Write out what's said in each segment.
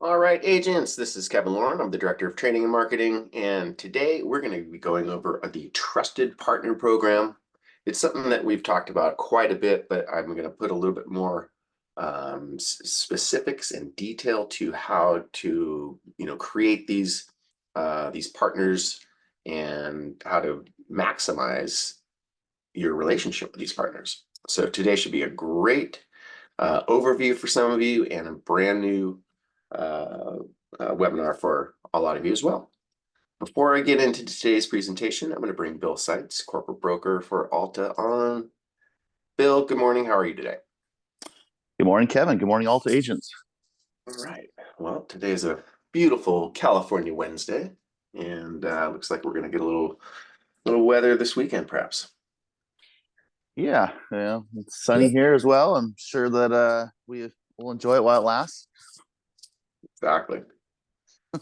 All right, agents, this is Kevin Lauren. I'm the Director of Training and Marketing, and today we're going to be going over the Trusted Partner Program. It's something that we've talked about quite a bit, but I'm going to put a little bit more specifics and detail to how to, create these partners and how to maximize your relationship with these partners. So today should be a great overview for some of you and a brand new webinar for a lot of you as well. Before I get into today's presentation, I'm going to bring Bill Seitz, corporate broker for Alta, on. Bill, good morning. How are you today? Good morning, Kevin. Good morning, Alta agents. All right. Well, today is a beautiful California Wednesday, and looks like we're going to get a little weather this weekend, perhaps. Yeah, it's sunny here as well. I'm sure that we will enjoy it while it lasts. Exactly.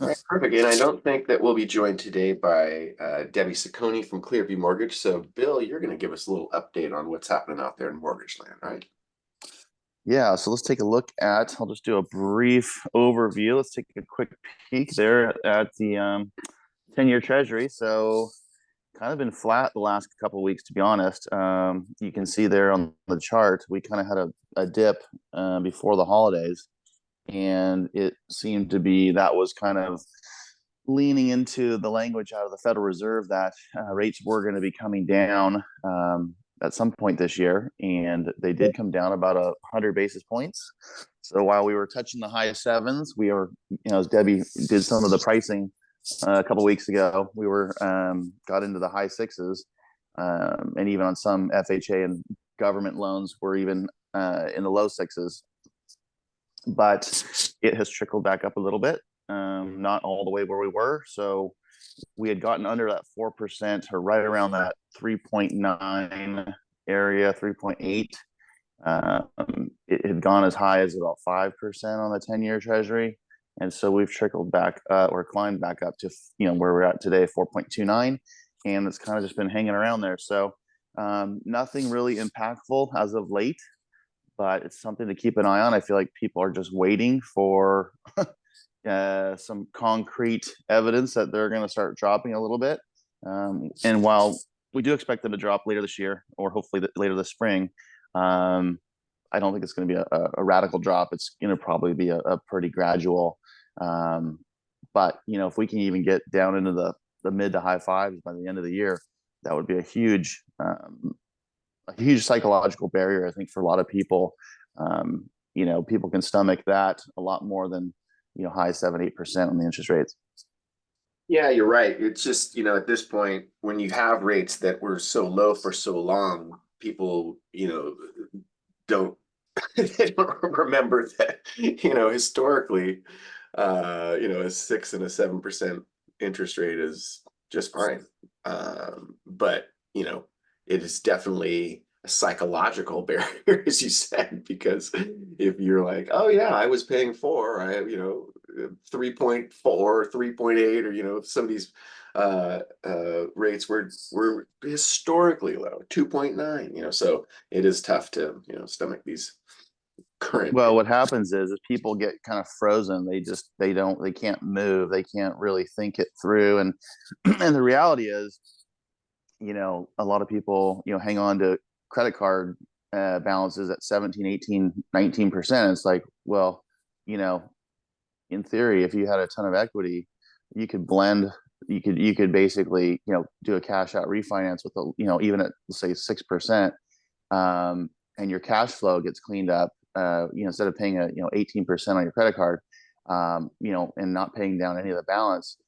All right, perfect. And I don't think that we'll be joined today by Debbie Ciccone from Clearview Mortgage. So, Bill, you're going to give us a little update on what's happening out there in mortgage land, right? Yeah, so let's take a look at, I'll just do a brief overview. Let's take a quick peek there at the 10-year treasury. So kind of been flat the last couple of weeks, to be honest. You can see there on the chart, we kind of had a dip before the holidays. And it seemed to be that was kind of leaning into the language out of the Federal Reserve that rates were going to be coming down at some point this year, and they did come down about 100 basis points. So while we were touching the high sevens, we were, as Debbie did some of the pricing a couple of weeks ago, we were got into the high sixes, and even on some FHA and government loans, we're even in the low sixes. But it has trickled back up a little bit, not all the way where we were. So we had gotten under that 4% or right around that 3.9 area, 3.8. It had gone as high as about 5% on the 10-year treasury. And so we've trickled back or climbed back up to, where we're at today, 4.29. And it's kind of just been hanging around there. So nothing really impactful as of late, but it's something to keep an eye on. I feel like people are just waiting for some concrete evidence that they're going to start dropping a little bit. And while we do expect them to drop later this year, or hopefully later this spring, I don't think it's going to be a radical drop. It's going to probably be a pretty gradual. But, if we can even get down into the mid to high fives by the end of the year, that would be a huge psychological barrier, I think, for a lot of people. People can stomach that a lot more than, high 7-8% on the interest rates. Yeah, you're right. It's just, at this point, when you have rates that were so low for so long, people, don't they don't remember that, historically, a 6 and a 7% interest rate is just fine. But, it is definitely a psychological barrier, as you said, because if you're like, oh yeah, I was paying 4, I have, 3.4, 3.8, or, some of these rates were historically low, 2.9, so it is tough to, stomach these current. Well, what happens is people get kind of frozen. They can't move. They can't really think it through. And and the reality is, a lot of people, hang on to credit card balances at 17, 18, 19%. It's like, well, in theory, if you had a ton of equity, you could basically, do a cash out refinance with even at, let's say, 6%, and your cash flow gets cleaned up, instead of paying 18% on your credit card, and not paying down any of the balance,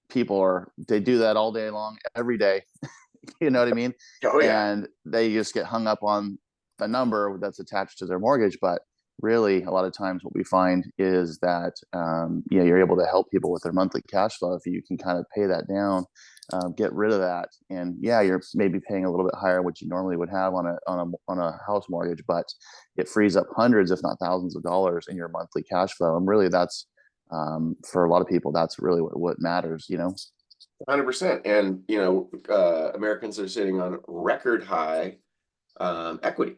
people they do that all day long, every day. You know what I mean? Oh, yeah. And they just get hung up on the number that's attached to their mortgage. But really, a lot of times what we find is that, you're able to help people with their monthly cash flow if you can kind of pay that down, get rid of that. And yeah, you're maybe paying a little bit higher what you normally would have on a house mortgage, but it frees up hundreds, if not thousands of dollars in your monthly cash flow. And really that's, for a lot of people, that's really what matters, 100%. And, Americans are sitting on record high equity.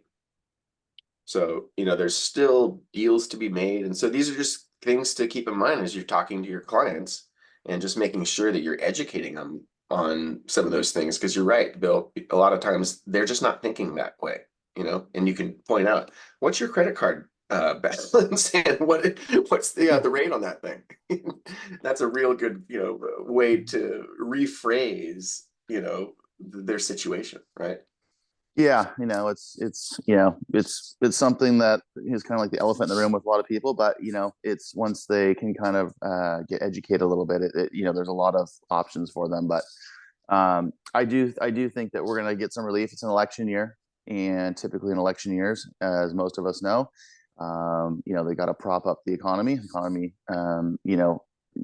So, there's still deals to be made. And so these are just things to keep in mind as you're talking to your clients and just making sure that you're educating them on some of those things. Because you're right, Bill, a lot of times they're just not thinking that way, and you can point out, what's your credit card balance and what's the rate on that thing? That's a real good, way to rephrase, their situation, right? Yeah, it's something that is kind of like the elephant in the room with a lot of people, but it's once they can kind of get educated a little bit, there's a lot of options for them. But I do think that we're going to get some relief. It's an election year, and typically in election years, as most of us know, they got to prop up the economy. The economy,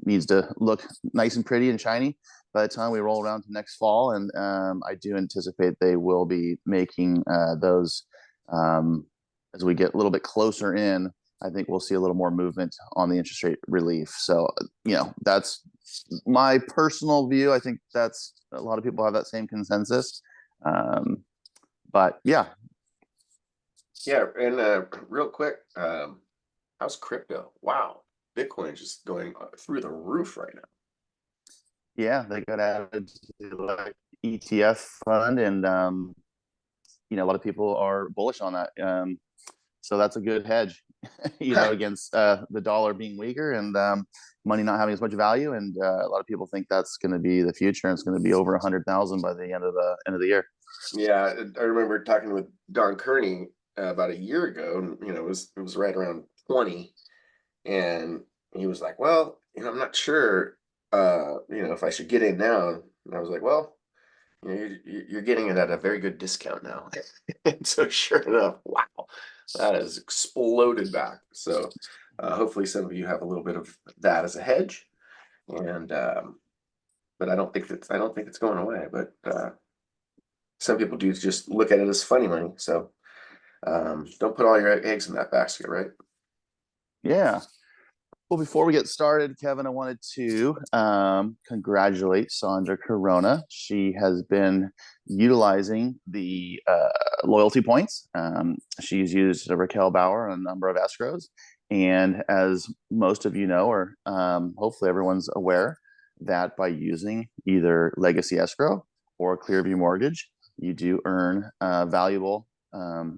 needs to look nice and pretty and shiny by the time we roll around to next fall. And I do anticipate they will be making those as we get a little bit closer in. I think we'll see a little more movement on the interest rate relief. So, that's my personal view. I think that's a lot of people have that same consensus. But yeah. Yeah. And real quick, how's crypto? Wow. Bitcoin is just going through the roof right now. Yeah, they got added to like ETF fund, and a lot of people are bullish on that. So that's a good hedge, against the dollar being weaker and money not having as much value. And a lot of people think that's going to be the future, and it's going to be over 100,000 by the end of the year. Yeah, I remember talking with Don Kearney about a year ago, and it was right around 20, and he was like, "Well, I'm not sure, if I should get in now." And I was like, "Well, you're getting it at a very good discount now." And so, sure enough, wow, that has exploded back. So, hopefully, some of you have a little bit of that as a hedge, and but I don't think it's going away. But some people do just look at it as funny money. So, don't put all your eggs in that basket, right? Yeah. Well, before we get started, Kevin, I wanted to congratulate Sandra Corona. She has been utilizing the loyalty points. She's used Raquel Bauer on a number of escrows. And as most of you know, or hopefully everyone's aware, that by using either Legacy Escrow or Clearview Mortgage, you do earn valuable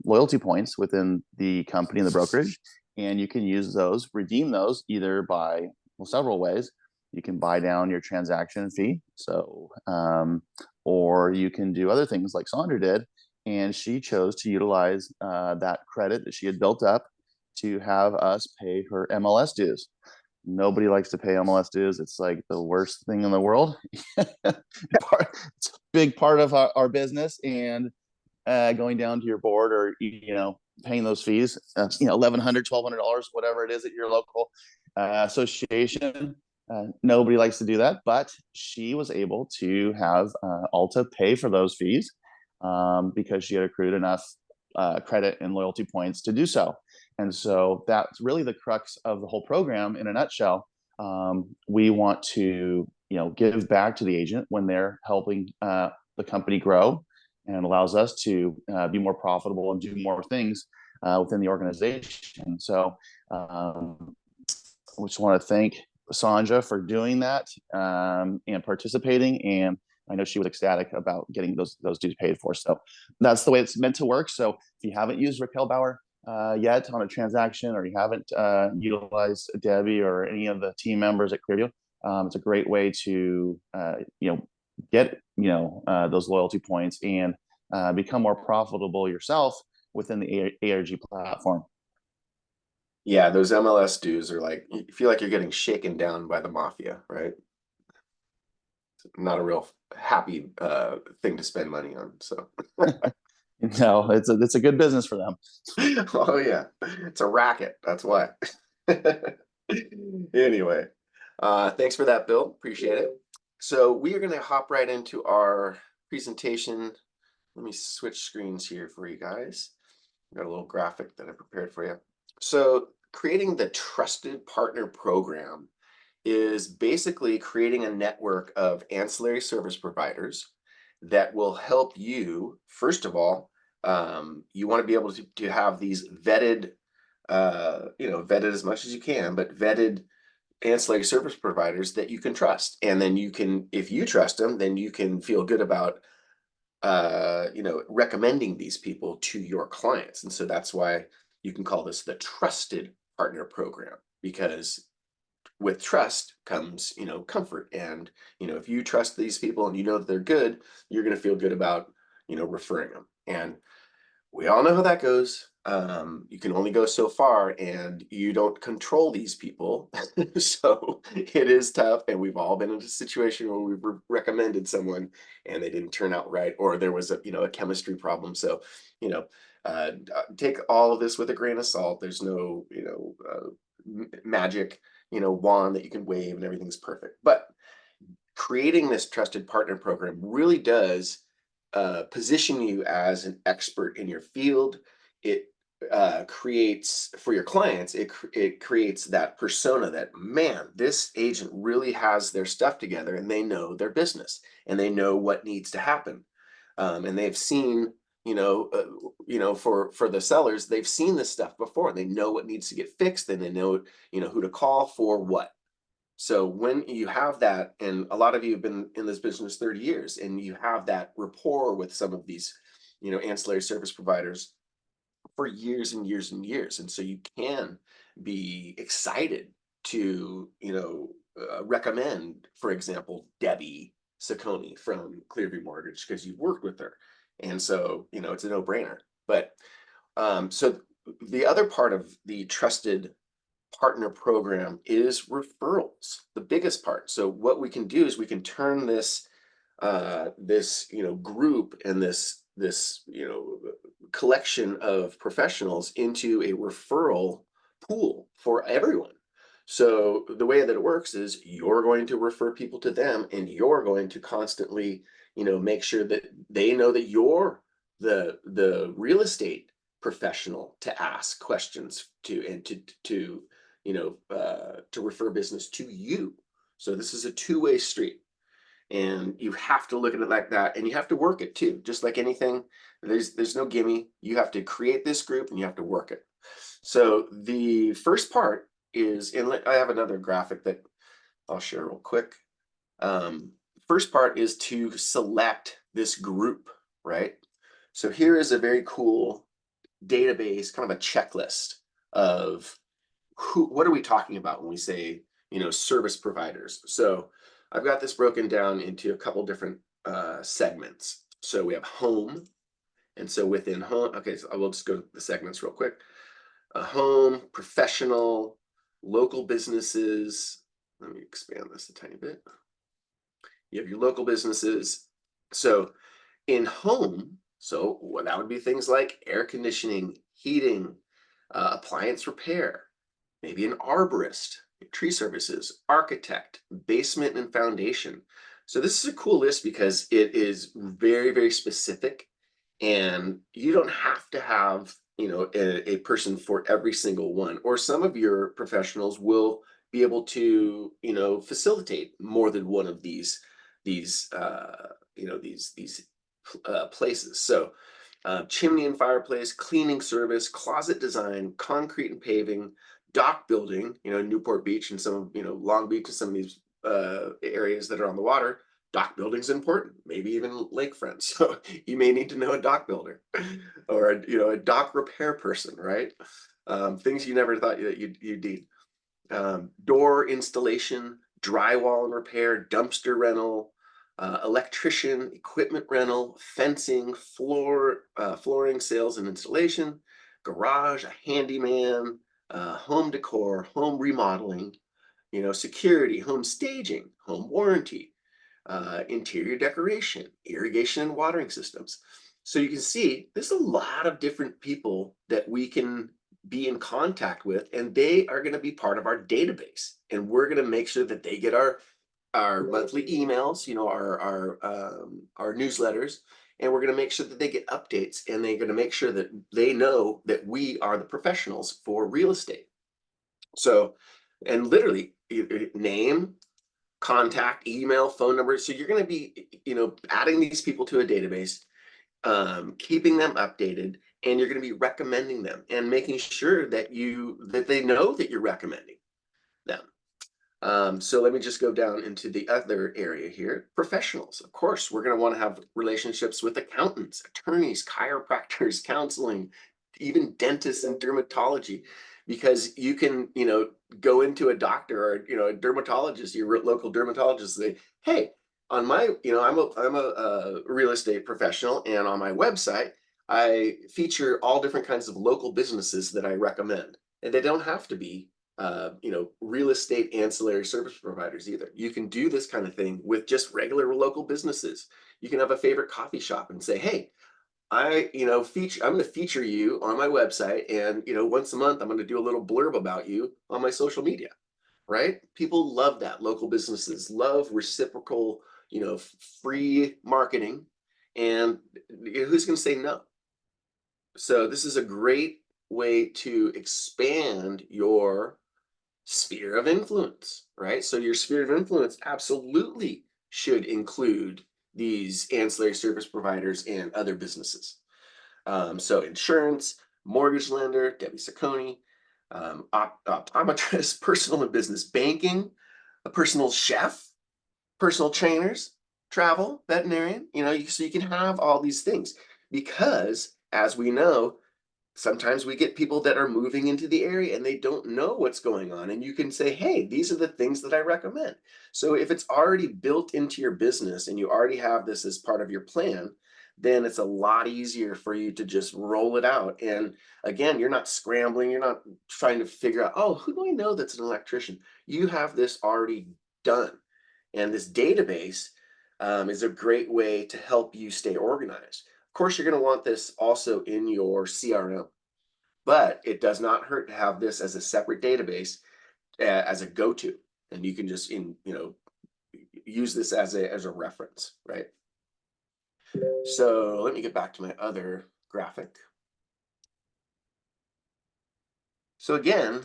loyalty points within the company and the brokerage. And you can use those, redeem those either by, several ways. You can buy down your transaction fee. So, or you can do other things like Sandra did. And she chose to utilize that credit that she had built up to have us pay her MLS dues. Nobody likes to pay MLS dues. It's like the worst thing in the world. It's a big part of our business. And going down to your board, or paying those fees, $1,100, $1,200, whatever it is at your local association. Nobody likes to do that, but she was able to have Alta pay for those fees because she had accrued enough credit and loyalty points to do so. And so that's really the crux of the whole program in a nutshell. We want to give back to the agent when they're helping the company grow, and allows us to be more profitable and do more things within the organization. So we just want to thank Sandra for doing that and participating. And I know she was ecstatic about getting those dues paid for. So that's the way it's meant to work. So if you haven't used Raquel Bauer yet on a transaction, or you haven't utilized Debbie or any of the team members at Clearview, it's a great way to get those loyalty points and become more profitable yourself within the ARG platform. Yeah, those MLS dues are like, you feel like you're getting shaken down by the mafia, right? Not a real happy thing to spend money on. So No, it's a good business for them. oh yeah, it's a racket. That's why. Anyway, thanks for that, Bill. Appreciate it. So we are going to hop right into our presentation. Let me switch screens here for you guys. Got a little graphic that I prepared for you. So creating the Trusted Partner Program is basically creating a network of ancillary service providers that will help you. First of all, you want to be able to have these vetted vetted as much as you can, but vetted ancillary service providers that you can trust. And then you can, if you trust them, then you can feel good about recommending these people to your clients. And so that's why you can call this the trusted partner program, because with trust comes, comfort. And, if you trust these people and you know that they're good, you're going to feel good about, referring them. And we all know how that goes. You can only go so far, and you don't control these people. So it is tough. And we've all been in a situation where we've recommended someone and they didn't turn out right, or there was a chemistry problem. So, take all of this with a grain of salt. There's no, magic, wand that you can wave and everything's perfect. But creating this trusted partner program really does position you as an expert in your field. It creates for your clients. It creates that persona that, man, this agent really has their stuff together, and they know their business, and they know what needs to happen, and they've seen. For the sellers, they've seen this stuff before. They know what needs to get fixed, and they know, who to call for what. So when you have that, and a lot of you have been in this business 30 years, and you have that rapport with some of these, ancillary service providers for years and years and years. And so you can be excited to, recommend, for example, Debbie Sacconi from Clearview Mortgage, because you've worked with her. And so, it's a no-brainer. But so the other part of the trusted partner program is referrals, the biggest part. So what we can do is we can turn this group and this collection of professionals into a referral pool for everyone. So the way that it works is you're going to refer people to them, and you're going to constantly make sure that they know that you're the real estate professional to ask questions to, and to to refer business to you. So this is a two-way street, and you have to look at it like that, and you have to work it too. Just like anything, there's no gimme. You have to create this group, and you have to work it. So the first part is, and I have another graphic that I'll share real quick. First part is to select this group, right? So here is a very cool database, kind of a checklist of what are we talking about when we say, service providers. So I've got this broken down into a couple different segments. So we have home, and so within home, okay, so I will just go to the segments real quick. Home, professional, local businesses. Let me expand this a tiny bit. You have your local businesses. So in home, so that would be things like air conditioning, heating, appliance repair, maybe an arborist, tree services, architect, basement and foundation. So this is a cool list because it is very, very specific, and you don't have to have, a person for every single one, or some of your professionals will be able to, facilitate more than one of these places. So chimney and fireplace, cleaning service, closet design, concrete and paving, dock building, Newport Beach and some, Long Beach and some of these areas that are on the water. Dock building is important, maybe even lakefront. So you may need to know a dock builder or a dock repair person, right? Things you never thought you'd need. Door installation, drywall and repair, dumpster rental, electrician, equipment rental, fencing, flooring sales and installation, garage, a handyman, home decor, home remodeling, security, home staging, home warranty, interior decoration, irrigation and watering systems. So you can see there's a lot of different people that we can be in contact with, and they are going to be part of our database, and we're going to make sure that they get our monthly emails, our newsletters, and we're going to make sure that they get updates, and they're going to make sure that they know that we are the professionals for real estate. So, and literally name, contact, email, phone number. So you're going to be, adding these people to a database, keeping them updated, and you're going to be recommending them and making sure that they know that you're recommending them. So let me just go down into the other area here. Professionals. Of course, we're going to want to have relationships with accountants, attorneys, chiropractors, counseling, even dentists and dermatology, because you can, go into a doctor or, a dermatologist, your local dermatologist, say, hey, on my, I'm a real estate professional, and on my website, I feature all different kinds of local businesses that I recommend. And they don't have to be real estate ancillary service providers either. You can do this kind of thing with just regular local businesses. You can have a favorite coffee shop and say, hey, I'm going to feature you on my website, and once a month I'm going to do a little blurb about you on my social media. Right? People love that. Local businesses love reciprocal, free marketing, and who's going to say no? So this is a great way to expand your sphere of influence, right? So your sphere of influence absolutely should include these ancillary service providers and other businesses. So insurance, mortgage lender, Debbie Saccone, optometrist, personal and business banking, a personal chef, personal trainers, travel, veterinarian, so you can have all these things, because as we know, sometimes we get people that are moving into the area and they don't know what's going on. And you can say, hey, these are the things that I recommend. So if it's already built into your business and you already have this as part of your plan, then it's a lot easier for you to just roll it out. And again, you're not scrambling. You're not trying to figure out, oh, who do I know that's an electrician? You have this already done. And this database is a great way to help you stay organized. Of course, you're going to want this also in your CRM, but it does not hurt to have this as a separate database, as a go-to, and you can just use this as a reference, right? So let me get back to my other graphic. So again,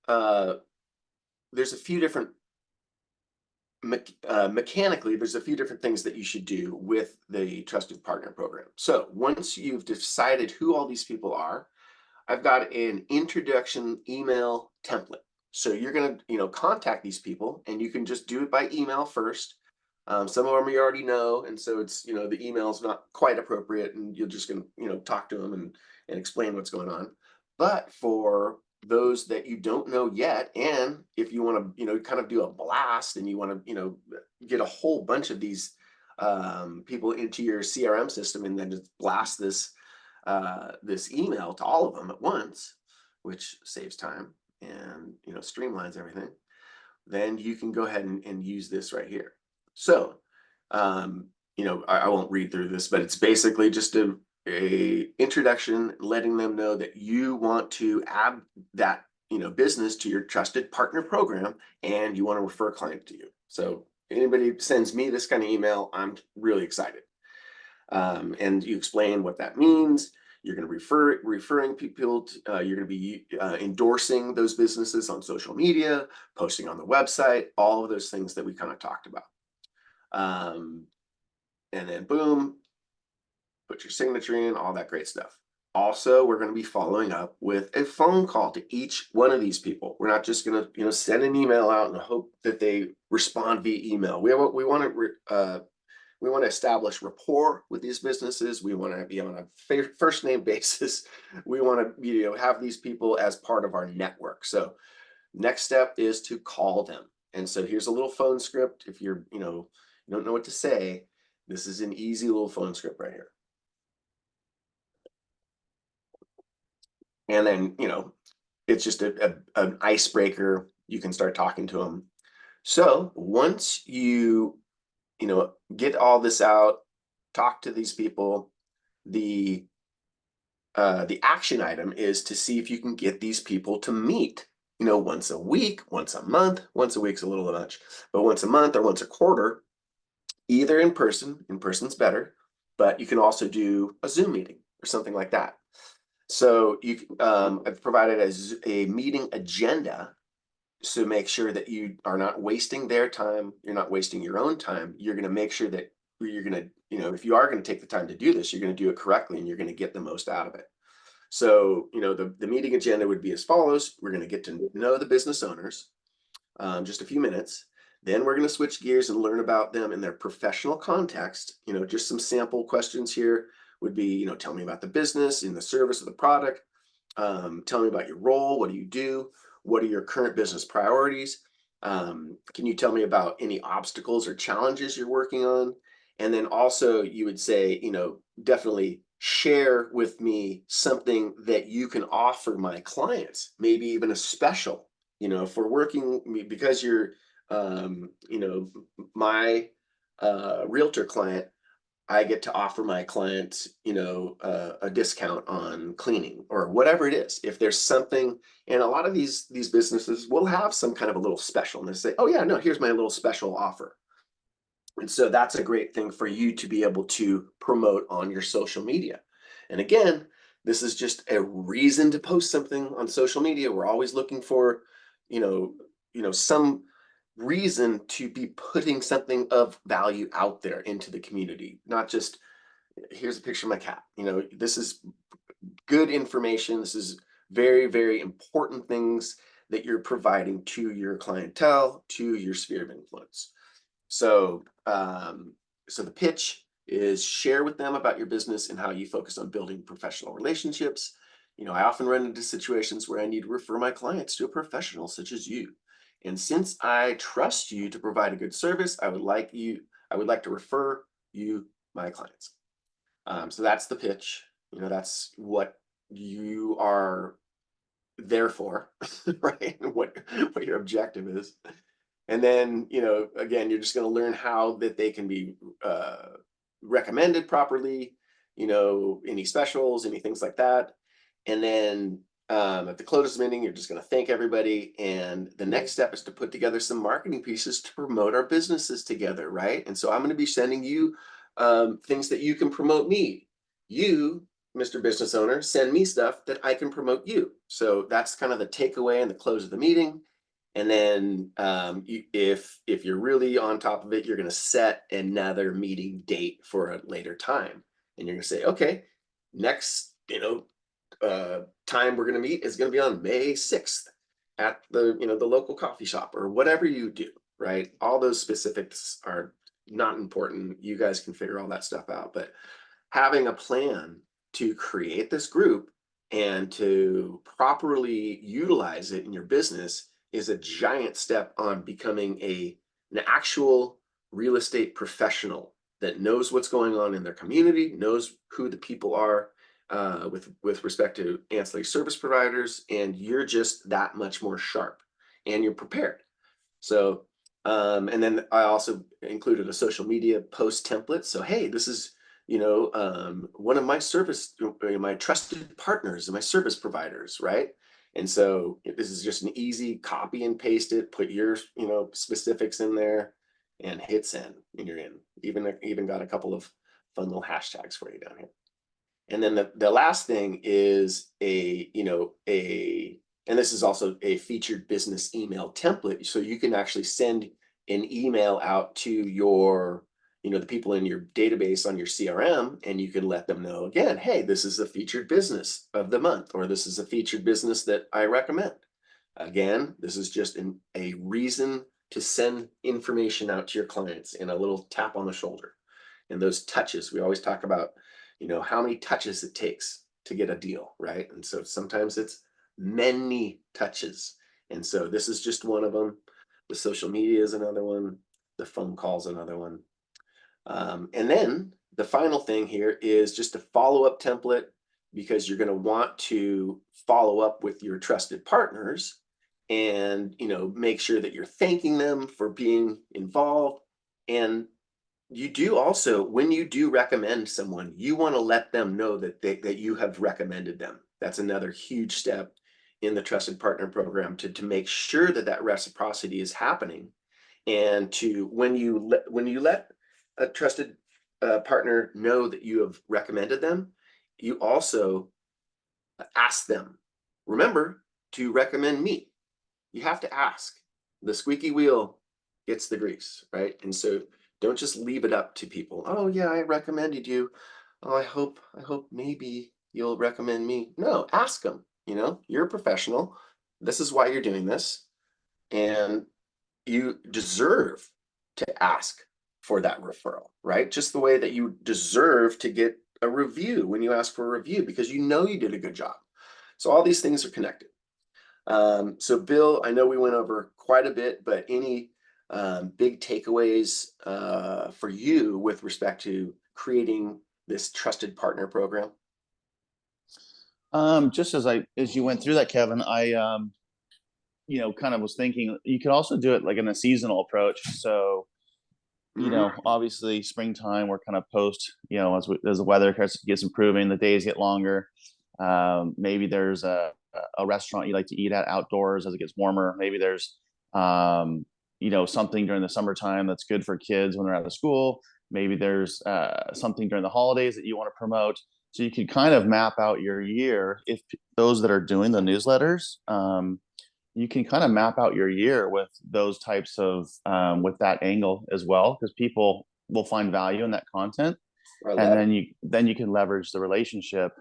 there's a few different mechanically, there's a few different things that you should do with the Trusted Partner Program. So once you've decided who all these people are, I've got an introduction email template. So you're going to, contact these people, and you can just do it by email first. Some of them you already know, and so it's, the email's not quite appropriate, and you're just going to, talk to them and explain what's going on. But for those that you don't know yet, and if you want to, kind of do a blast, and you want to, get a whole bunch of these people into your CRM system, and then just blast this email to all of them at once, which saves time and streamlines everything, then you can go ahead and use this right here. So I won't read through this, but it's basically just a introduction, letting them know that you want to add that business to your Trusted Partner Program, and you want to refer a client to you. So anybody sends me this kind of email, I'm really excited. And you explain what that means. You're going to referring people to, you're going to be endorsing those businesses on social media, posting on the website, all of those things that we kind of talked about. And then boom, put your signature in, all that great stuff. Also, we're going to be following up with a phone call to each one of these people. We're not just going to, send an email out and hope that they respond via email. We want to establish rapport with these businesses. We want to be on a first name basis. We want to have these people as part of our network. So next step is to call them. And so here's a little phone script. If you're, you don't know what to say, this is an easy little phone script right here. And then, it's just an icebreaker. You can start talking to them. So once you get all this out, talk to these people, the action item is to see if you can get these people to meet, once a week, once a month. Once a week's a little much, but once a month or once a quarter, either in person. In person's better, but you can also do a Zoom meeting or something like that. So I've provided a meeting agenda, so make sure that you are not wasting their time. You're not wasting your own time. You're going to make sure that you're going to, if you are going to take the time to do this, you're going to do it correctly, and you're going to get the most out of it. So, the meeting agenda would be as follows. We're going to get to know the business owners, just a few minutes. Then we're going to switch gears and learn about them in their professional context. Just some sample questions here would be, tell me about the business and the service of the product. Tell me about your role. What do you do? What are your current business priorities? Can you tell me about any obstacles or challenges you're working on? And then also you would say, definitely share with me something that you can offer my clients, maybe even a special, if we're working, because you're, my realtor client, I get to offer my clients, a discount on cleaning or whatever it is. If there's something, and a lot of these businesses will have some kind of a little special, and they say, "Oh yeah, no, here's my little special offer." And so that's a great thing for you to be able to promote on your social media. And again, this is just a reason to post something on social media. We're always looking for, some reason to be putting something of value out there into the community, not just here's a picture of my cat. This is good information. This is very, very important things that you're providing to your clientele, to your sphere of influence. So, so the pitch is share with them about your business and how you focus on building professional relationships. I often run into situations where I need to refer my clients to a professional such as you. And since I trust you to provide a good service, I would like to refer you my clients. So that's the pitch. That's what you are there for, right? What your objective is. And then, again, you're just going to learn how that they can be recommended properly, any specials, any things like that. And then at the close of the meeting, you're just going to thank everybody. And the next step is to put together some marketing pieces to promote our businesses together, right? And so I'm going to be sending you things that you can promote me. You, Mr. Business Owner, send me stuff that I can promote you. So that's kind of the takeaway and the close of the meeting. And then if you're really on top of it, you're going to set another meeting date for a later time. And you're going to say, okay, next, time we're going to meet is going to be on May 6th at the local coffee shop or whatever you do, right? All those specifics are not important. You guys can figure all that stuff out. But having a plan to create this group and to properly utilize it in your business is a giant step on becoming an actual real estate professional that knows what's going on in their community, knows who the people are with respect to ancillary service providers, and you're just that much more sharp and you're prepared. So, and then I also included a social media post template. So, hey, this is one of my trusted partners and my service providers, right? And so this is just an easy copy and paste it, put your, specifics in there and hit send and you're in. Even got a couple of fun little hashtags for you down here. And then the last thing is and this is also a featured business email template. So you can actually send an email out to your, the people in your database on your CRM, and you can let them know again, hey, this is a featured business of the month, or this is a featured business that I recommend. Again, this is just a reason to send information out to your clients and a little tap on the shoulder. And those touches, we always talk about, how many touches it takes to get a deal, right? And so sometimes it's many touches. And so this is just one of them. The social media is another one. The phone calls another one. And then the final thing here is just a follow-up template, because you're going to want to follow up with your trusted partners and, make sure that you're thanking them for being involved. And you do also, when you do recommend someone, you want to let them know that you have recommended them. That's another huge step in the trusted partner program to make sure that reciprocity is happening. And when you let a trusted partner know that you have recommended them, you also ask them, remember to recommend me. You have to ask. The squeaky wheel gets the grease, right? And so don't just leave it up to people. Oh yeah, I recommended you. Oh, I hope maybe you'll recommend me. No, ask them, you're a professional. This is why you're doing this. And you deserve to ask for that referral, right? Just the way that you deserve to get a review when you ask for a review, because you did a good job. So all these things are connected. So Bill, I know we went over quite a bit, but any big takeaways for you with respect to creating this trusted partner program? Just as you went through that, Kevin, I kind of was thinking you could also do it like in a seasonal approach. So, obviously springtime, we're kind of post, as the weather gets improving, the days get longer. Maybe there's a restaurant you like to eat at outdoors as it gets warmer. Maybe there's, something during the summertime that's good for kids when they're out of school. Maybe there's something during the holidays that you want to promote. So you could kind of map out your year. If those that are doing the newsletters, you can kind of map out your year with those types of with that angle as well, because people will find value in that content. And then you can leverage the relationship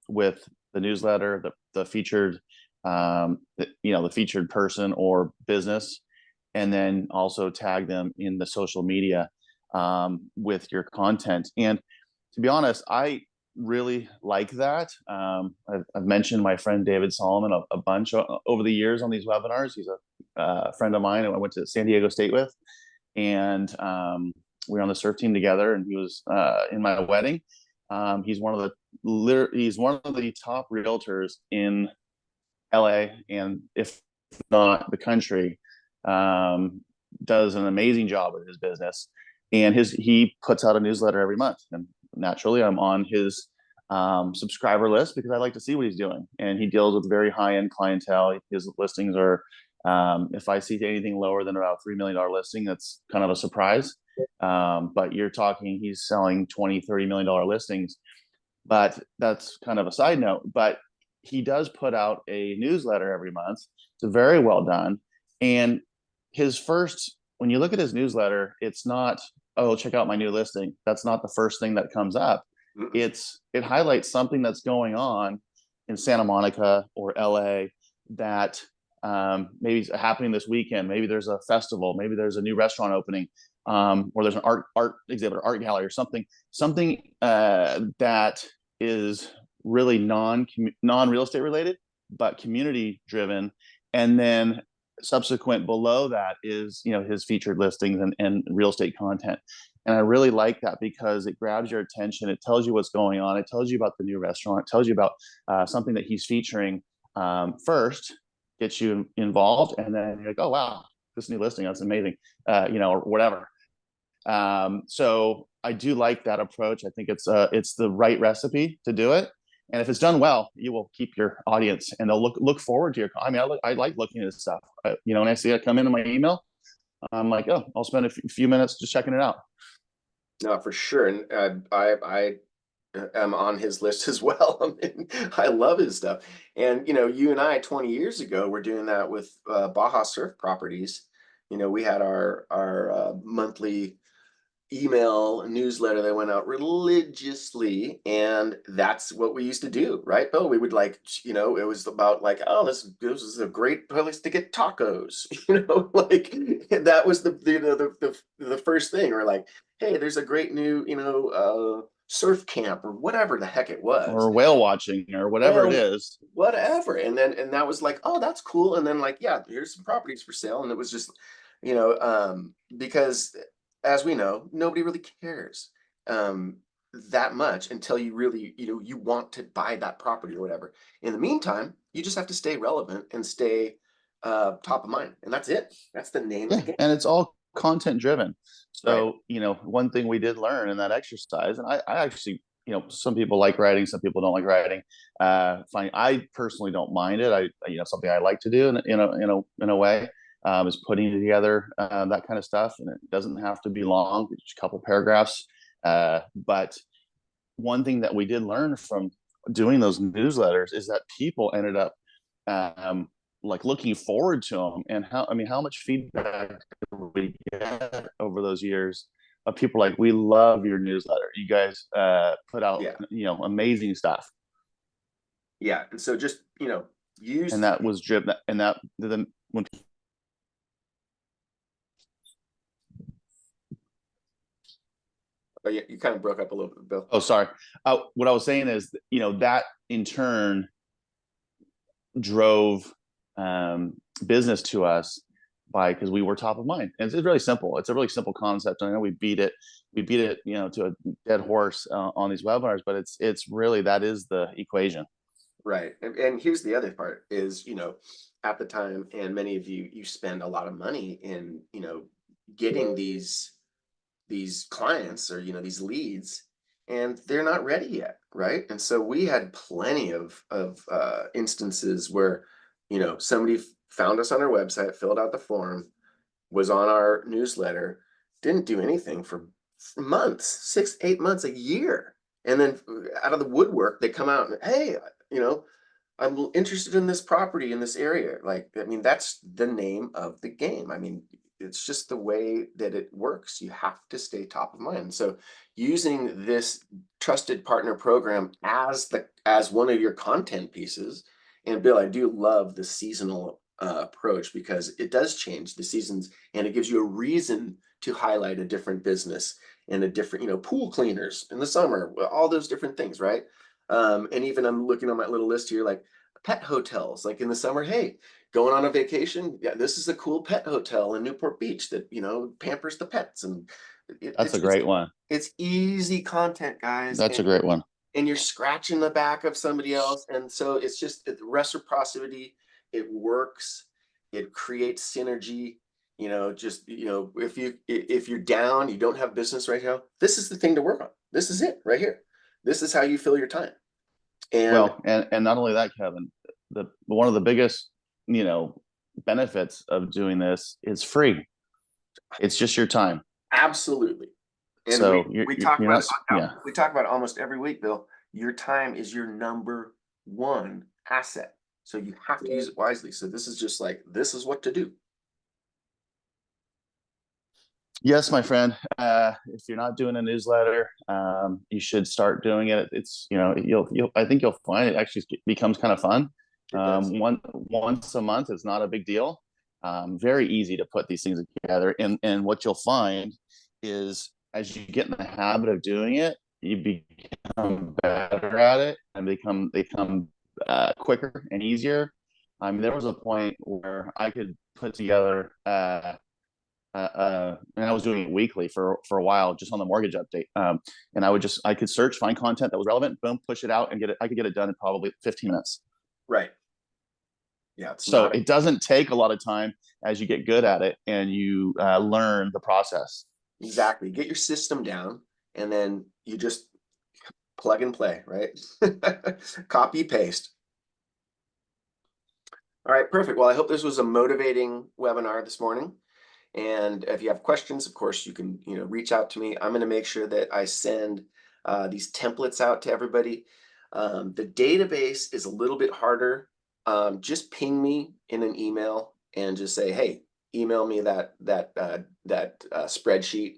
with the newsletter, the featured the featured person or business, and then also tag them in the social media with your content. And to be honest, I really like that. I've mentioned my friend David Solomon a bunch over the years on these webinars. He's a friend of mine who I went to San Diego State with, and we were on the surf team together, and he was in my wedding. He's one of the top realtors in LA, and if not the country. Does an amazing job with his business, and he puts out a newsletter every month, and naturally I'm on his subscriber list because I like to see what he's doing. And he deals with very high-end clientele. His listings are, if I see anything lower than about $3 million listing, that's kind of a surprise. But you're talking, he's selling $20-30 million listings. But that's kind of a side note. But he does put out a newsletter every month. It's very well done. And when you look at his newsletter, it's not, oh, check out my new listing. That's not the first thing that comes up. It highlights something that's going on in Santa Monica or LA that maybe is happening this weekend. Maybe there's a festival. Maybe there's a new restaurant opening, or there's an art exhibit, or art gallery, or something that is really non-real estate related, but community driven. And then subsequent below that is, his featured listings and real estate content. And I really like that because it grabs your attention. It tells you what's going on. It tells you about the new restaurant. It tells you about something that he's featuring first, gets you involved. And then you're like, oh, wow, this new listing, that's amazing, or whatever. So I do like that approach. I think it's the right recipe to do it. And if it's done well, you will keep your audience, and they'll look forward to your. I mean, I like looking at this stuff. When I see it come into my email, I'm like, oh, I'll spend a few minutes just checking it out. No, for sure. And I am on his list as well. I mean, I love his stuff. And, you and I 20 years ago were doing that with Baja Surf Properties. We had our monthly email newsletter that went out religiously, and that's what we used to do, right, Bill? We would it was about like, oh, this is a great place to get tacos. Like that was the first thing. Or like, hey, there's a great new surf camp, or whatever the heck it was, or whale watching, or whatever it is, whatever. And that was like, oh, that's cool. And then like, yeah, here's some properties for sale. And it was just because, as we know, nobody really cares that much until you really, you want to buy that property or whatever. In the meantime, you just have to stay relevant and stay top of mind. And that's it. That's the name of the game. And it's all content driven. So, one thing we did learn in that exercise, and I actually, some people like writing, some people don't like writing. I personally don't mind it. Something I like to do in a way. Is putting together that kind of stuff, and it doesn't have to be long, just a couple paragraphs. But one thing that we did learn from doing those newsletters is that people ended up like looking forward to them. And how much feedback did we get over those years people like, we love your newsletter. You guys put out, Yeah. amazing stuff. Yeah. And so just, And use, that was driven, and that then when oh, yeah, you kind of broke up a little bit, Bill. oh, sorry. What I was saying is, that in turn drove business to us because we were top of mind. And it's really simple. It's a really simple concept. I know we beat it, to a dead horse on these webinars, but it's really, that is the equation. Right. And here's the other part is, at the time, and many of you spend a lot of money in, getting these clients or, these leads, and they're not ready yet. Right. And so we had plenty of instances where, somebody found us on our website, filled out the form, was on our newsletter, didn't do anything for months, 6, 8 months, a year. And then out of the woodwork, they come out and, hey, you know, I'm interested in this property in this area. Like, I mean, that's the name of the game. I mean, it's just the way that it works. You have to stay top of mind. So using this trusted partner program as one of your content pieces, and Bill, I do love the seasonal approach because it does change the seasons and it gives you a reason to highlight a different business and a different, pool cleaners in the summer, all those different things, right? And even I'm looking on my little list here, like pet hotels, like in the summer, hey, going on a vacation. Yeah, this is a cool pet hotel in Newport Beach that, pampers the pets. And That's a great one. it's easy content, guys. That's a great one. And you're scratching the back of somebody else. And so it's just reciprocity. It works. It creates synergy. If you're down, you don't have business right now, this is the thing to work on. This is it right here. This is how you fill your time. And well, and not only that, Kevin, one of the biggest, benefits of doing this is free. It's just your time. Absolutely. And so we talk about yeah. We talk about it almost every week, Bill. Your time is your number one asset. So you have to use it wisely. So this is just like, this is what to do. Yes, my friend. If you're not doing a newsletter, you should start doing it. It's, I think you'll find it actually becomes kind of fun. Once a month is not a big deal. Very easy to put these things together. And what you'll find is as you get in the habit of doing it, you become better at it and become quicker and easier. I mean, there was a point where I could put together and I was doing it weekly for a while, just on the mortgage update. And I could search, find content that was relevant, boom, push it out, and get it. I could get it done in probably 15 minutes. Right. Yeah. So it doesn't take a lot of time as you get good at it and you learn the process. Exactly. Get your system down, and then you just plug and play, right? Copy, paste. All right, perfect. Well, I hope this was a motivating webinar this morning. And if you have questions, of course, you can reach out to me. I'm going to make sure that I send these templates out to everybody. The database is a little bit harder. Just ping me in an email and just say, hey, email me that spreadsheet,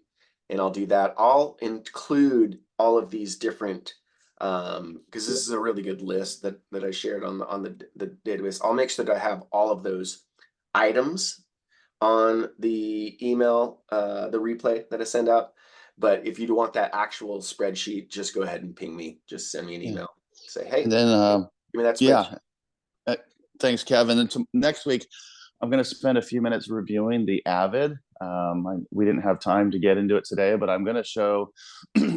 and I'll do that. I'll include all of these different because this is a really good list that I shared on the database. I'll make sure that I have all of those items on the email, the replay that I send out. But if you want that actual spreadsheet, just go ahead and ping me. Just send me an email. Say, hey, and then give me that spreadsheet. Yeah. Thanks, Kevin. And next week, I'm going to spend a few minutes reviewing the Avid. We didn't have time to get into it today, but I'm going to show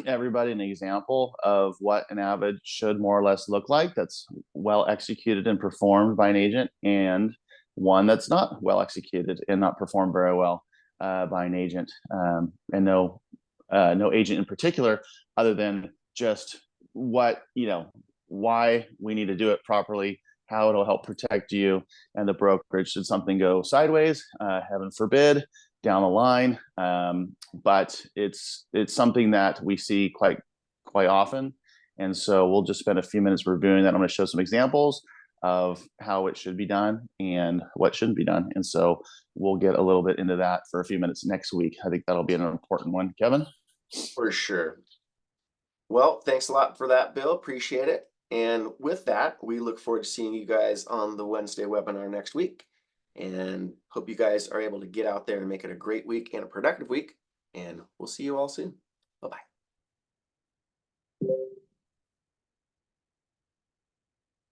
everybody an example of what an Avid should more or less look like that's well executed and performed by an agent, and one that's not well executed and not performed very well by an agent. And no agent in particular, other than just what, why we need to do it properly, how it'll help protect you and the brokerage should something go sideways, heaven forbid, down the line. But it's something that we see quite often. And so we'll just spend a few minutes reviewing that. I'm going to show some examples of how it should be done and what shouldn't be done. And so we'll get a little bit into that for a few minutes next week. I think that'll be an important one. Kevin? For sure. Well, thanks a lot for that, Bill. Appreciate it. And with that, we look forward to seeing you guys on the Wednesday webinar next week. And hope you guys are able to get out there and make it a great week and a productive week. And we'll see you all soon. Bye-bye.